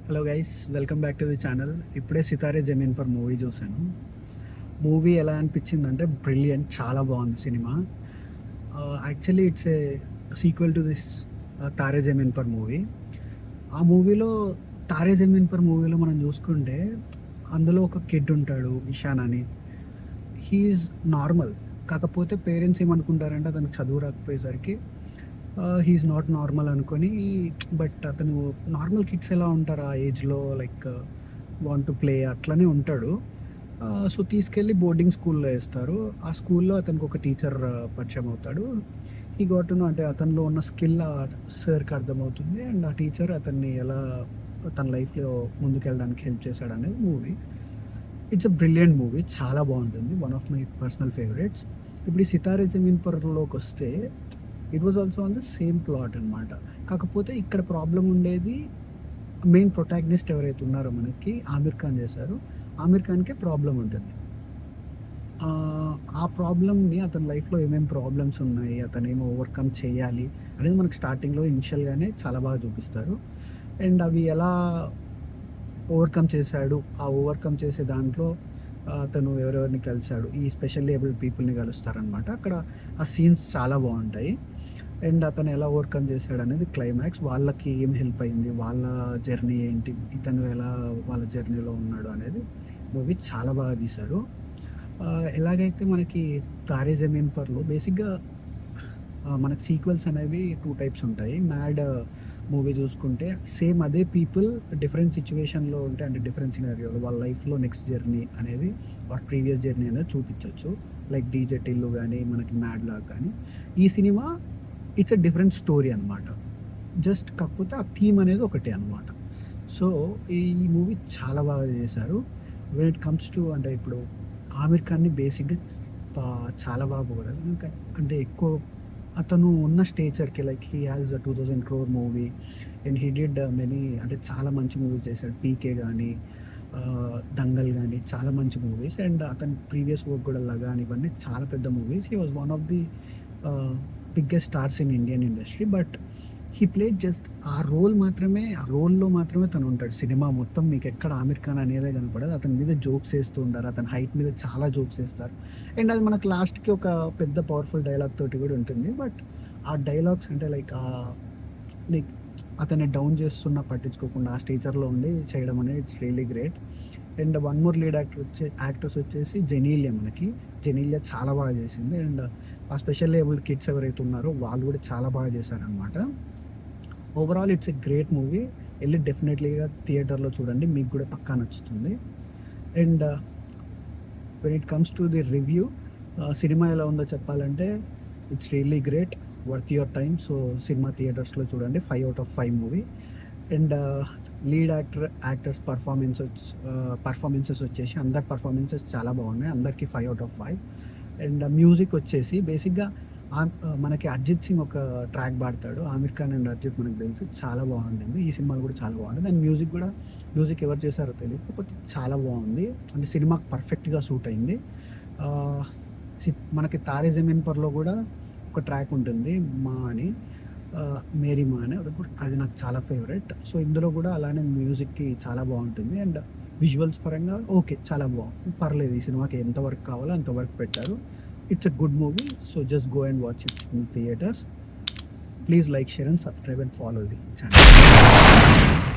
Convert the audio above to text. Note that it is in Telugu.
Hello guys, welcome back to the channel. ఇప్పుడే సితారే జమీన్ పర్ మూవీ చూశాను. మూవీ ఎలా అనిపించిందంటే బ్రిలియంట్, చాలా బాగుంది cinema. Actually it's a sequel to this Taare Zameen Par movie. ఆ మూవీలో తారే జమీన్ పర్ మూవీలో మనం చూసుకుంటే అందులో ఒక కిడ్ ఉంటాడు, ఇషాన్ అని. హీఈస్ నార్మల్, కాకపోతే పేరెంట్స్ ఏమనుకుంటారంటే అతనికి చదువు రాకపోయేసరికి హీఈస్ నాట్ నార్మల్ అనుకొని, బట్ అతను నార్మల్ కిడ్స్ ఎలా ఉంటారు ఆ ఏజ్లో, లైక్ వాంట్ టు ప్లే అట్లనే ఉంటాడు. సో తీసుకెళ్ళి బోర్డింగ్ స్కూల్లో వేస్తారు. ఆ స్కూల్లో అతనికి ఒక టీచర్ పరిచయం అవుతాడు. ఈ గోటును అంటే అతనిలో ఉన్న స్కిల్ ఆ సార్కి అర్థమవుతుంది. అండ్ ఆ టీచర్ అతన్ని ఎలా తన లైఫ్లో ముందుకెళ్ళడానికి హెల్ప్ చేశాడు అనేది movie. It's a brilliant movie, చాలా బాగుంటుంది. One of my personal favourites. ఇప్పుడు ఈ సితారే జమీన్ పర్లోకి వస్తే it was also on the same plot అనమాట. కాకపోతే ఇక్కడ ప్రాబ్లం ఉండేది మెయిన్ ప్రొటాగనిస్ట్ ఎవరైతే ఉన్నారో మనకి ఆమిర్ ఖాన్ చేశారు. ఆమిర్ ఖాన్కే ప్రాబ్లం ఉంటుంది. ఆ ప్రాబ్లమ్ని అతని లైఫ్లో ఏమేమి ప్రాబ్లమ్స్ ఉన్నాయి, అతను ఏమో ఓవర్కమ్ చేయాలి అనేది మనకు స్టార్టింగ్లో ఇనిషియల్గానే చాలా బాగా చూపిస్తారు. అండ్ అవి ఎలా ఓవర్కమ్ చేశాడు, ఆ ఓవర్కమ్ చేసే దాంట్లో అతను ఎవరెవరిని కలిశాడు, ఈ స్పెషల్ ఏబుల్డ్ పీపుల్ని కలుస్తారనమాట. అక్కడ ఆ సీన్స్ చాలా బాగుంటాయి. అండ్ అతను ఎలా ఓవర్కమ్ చేశాడు అనేది క్లైమాక్స్. వాళ్ళకి ఏం హెల్ప్ అయింది, వాళ్ళ జర్నీ ఏంటి, ఇతను ఎలా వాళ్ళ జర్నీలో ఉన్నాడు అనేది మూవీ చాలా బాగా తీశారు. ఎలాగైతే మనకి తారే జమీన్ పర్లో బేసిక్గా మనకి సీక్వెల్స్ అనేవి 2 టైప్స్ ఉంటాయి. మ్యాడ్ మూవీ చూసుకుంటే సేమ్ అదే పీపుల్ డిఫరెంట్ సిచ్యువేషన్లో ఉంటే, అంటే డిఫరెంట్ సినారియోలో వాళ్ళ లైఫ్లో నెక్స్ట్ జర్నీ అనేది ఆర్ ప్రీవియస్ జర్నీ అనేది చూపించవచ్చు. లైక్ డీజే టిల్లు కానీ మనకి మ్యాడ్ లాగ్ కానీ. ఈ cinema it's a different story అనమాట. జస్ట్ కాకపోతే ఆ థీమ్ అనేది ఒకటే అనమాట. సో ఈ మూవీ చాలా బాగా చేశారు. వెన్ ఇట్ కమ్స్ టు అంటే ఇప్పుడు ఆమిర్ ఖాన్ని బేసిక్గా చాలా బాగా పోగలరు. అంటే ఎక్కువ అతను ఉన్న స్టేచర్కి, like he has 2000 crore movie and he did many, అంటే చాలా మంచి మూవీస్ చేశాడు. పీకే కానీ దంగల్ కానీ చాలా మంచి మూవీస్. అండ్ అతని ప్రీవియస్ వర్క్ కూడా లగాన్, ఇవన్నీ చాలా పెద్ద movies. He was one of the biggest stars in Indian industry. But he played just ఆ రోల్లో మాత్రమే తను ఉంటాడు. సినిమా మొత్తం మీకు ఎక్కడ ఆమిర్ ఖాన్ అనేదే కనపడదు. అతని మీద జోక్స్ వేస్తూ ఉంటారు, అతని హైట్ మీద చాలా జోక్స్ వేస్తారు. అండ్ అది మనకు లాస్ట్కి ఒక పెద్ద పవర్ఫుల్ డైలాగ్ తోటి కూడా ఉంటుంది. బట్ ఆ డైలాగ్స్ అంటే లైక్ అతన్ని డౌన్ చేస్తున్నా పట్టించుకోకుండా ఆ స్టేచర్లో ఉండి చేయడం అనేది it's really great. And one more lead actors వచ్చేసి జెనీలియా చాలా బాగా చేసింది. అండ్ ఆ స్పెషల్ ఏబుల్డ్ కిడ్స్ ఎవరైతే ఉన్నారో వాళ్ళు కూడా చాలా బాగా చేశారనమాట. Overall it's a great movie. వెళ్ళి డెఫినెట్లీగా థియేటర్లో చూడండి, మీకు కూడా పక్కా నచ్చుతుంది. And when it comes to the review, cinema ఎలా ఉందో చెప్పాలంటే it's really great, worth your time. So cinema థియేటర్స్లో చూడండి. 5 out of 5 movie. And lead actors performances వచ్చేసి అందరి పర్ఫార్మెన్సెస్ చాలా బాగున్నాయి. అందరికీ 5 out of 5. అండ్ మ్యూజిక్ వచ్చేసి బేసిక్గా మనకి అర్జిత్ సింగ్ ఒక ట్రాక్ పాడతాడు. ఆమిర్ ఖాన్ అండ్ అర్జిత్ మనకు తెలుసు, చాలా బాగుంటుంది. ఈ సినిమాలో కూడా చాలా బాగుంటుంది. అండ్ మ్యూజిక్ ఎవరు చేశారో తెలియదు, కాకపోతే చాలా బాగుంది. అంటే సినిమాకి పర్ఫెక్ట్గా సూట్ అయింది. మనకి తారే జమీన్ పర్లో కూడా ఒక ట్రాక్ ఉంటుంది, మేరీ మా అని, అది నాకు చాలా ఫేవరెట్. సో ఇందులో కూడా అలానే మ్యూజిక్కి చాలా బాగుంటుంది. అండ్ విజువల్స్ పరంగా ఓకే, చాలా బాగుంది, పర్లేదు. ఈ సినిమాకి ఎంతవరకు కావాలో అంతవరకు పెట్టారు. It's a good movie, so just go and watch it in theaters. Please like, share and subscribe and follow the channel.